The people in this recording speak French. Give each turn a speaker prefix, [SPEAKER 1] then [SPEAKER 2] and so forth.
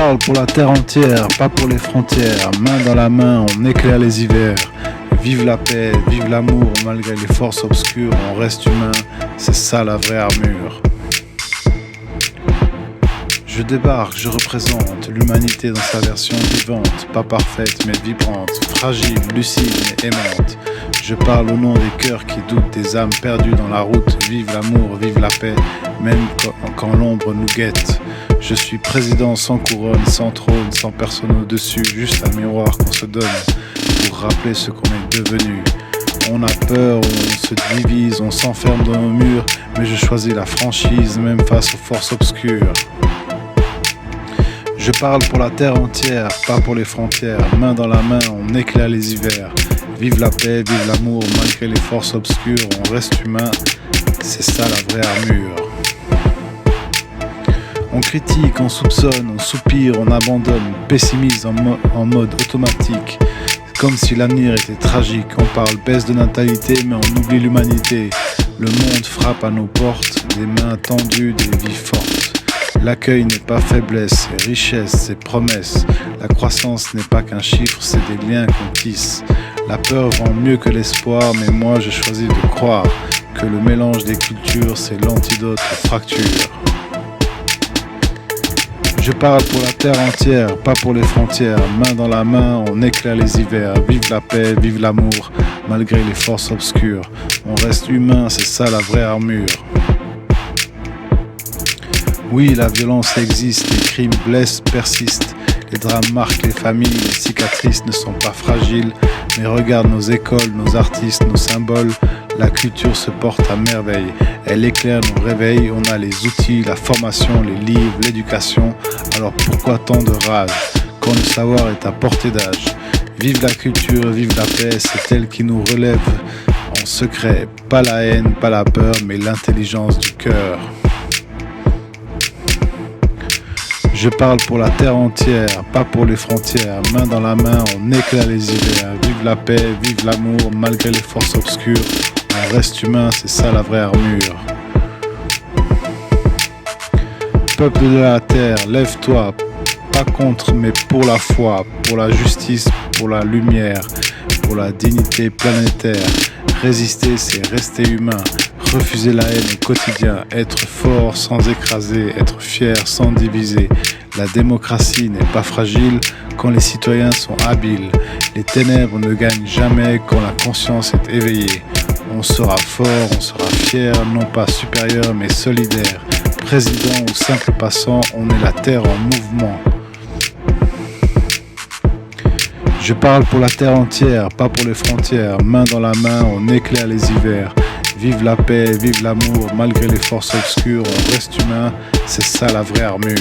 [SPEAKER 1] parle pour la terre entière, pas pour les frontières. Main dans la main, on éclaire les hivers. Vive la paix, vive l'amour, malgré les forces obscures, on reste humain, c'est ça la vraie armure. Je débarque, je représente l'humanité dans sa version vivante, pas parfaite mais vibrante, fragile, lucide mais aimante. Je parle au nom des cœurs qui doutent, des âmes perdues dans la route. Vive l'amour, vive la paix, même quand l'ombre nous guette. Je suis président sans couronne, sans trône, sans personne au-dessus, juste un miroir qu'on se donne pour rappeler ce qu'on est devenu. On a peur, on se divise, on s'enferme dans nos murs, mais je choisis la franchise, même face aux forces obscures. Je parle pour la terre entière, pas pour les frontières. Main dans la main, on éclaire les hivers. Vive la paix, vive l'amour, malgré les forces obscures, on reste humain, c'est ça la vraie armure. On critique, on soupçonne, on soupire, on abandonne, on pessimise en mode automatique. Comme si l'avenir était tragique, on parle baisse de natalité mais on oublie l'humanité. Le monde frappe à nos portes, des mains tendues, des vies fortes. L'accueil n'est pas faiblesse, c'est richesse, c'est promesse. La croissance n'est pas qu'un chiffre, c'est des liens qu'on tisse. La peur vend mieux que l'espoir, mais moi je choisis de croire que le mélange des cultures c'est l'antidote aux fractures. Je parle pour la terre entière, pas pour les frontières. Main dans la main, on éclaire les hivers. Vive la paix, vive l'amour, malgré les forces obscures. On reste humain, c'est ça la vraie armure. Oui, la violence existe, les crimes blessent, persistent. Les drames marquent les familles, les cicatrices ne sont pas fragiles. Mais regarde nos écoles, nos artistes, nos symboles. La culture se porte à merveille. Elle éclaire nos réveils, on a les outils, la formation, les livres, l'éducation. Alors pourquoi tant de rage quand le savoir est à portée d'âge? Vive la culture, vive la paix, c'est elle qui nous relève en secret. Pas la haine, pas la peur, mais l'intelligence du cœur. Je parle pour la terre entière, pas pour les frontières. Main dans la main, on éclaire les hivers. Vive la paix, vive l'amour, malgré les forces obscures. On reste humain, c'est ça la vraie armure. Peuple de la terre, lève-toi, pas contre mais pour la foi, pour la justice, pour la lumière, pour la dignité planétaire. Résister, c'est rester humain. Refuser la haine au quotidien, être fort sans écraser, être fier sans diviser. La démocratie n'est pas fragile quand les citoyens sont habiles. Les ténèbres ne gagnent jamais quand la conscience est éveillée. On sera fort, on sera fier, non pas supérieur mais solidaire. Président ou simple passant, on est la terre en mouvement. Je parle pour la terre entière, pas pour les frontières. Main dans la main, on éclaire les hivers. Vive la paix, vive l'amour, malgré les forces obscures, on reste humain, c'est ça la vraie armure.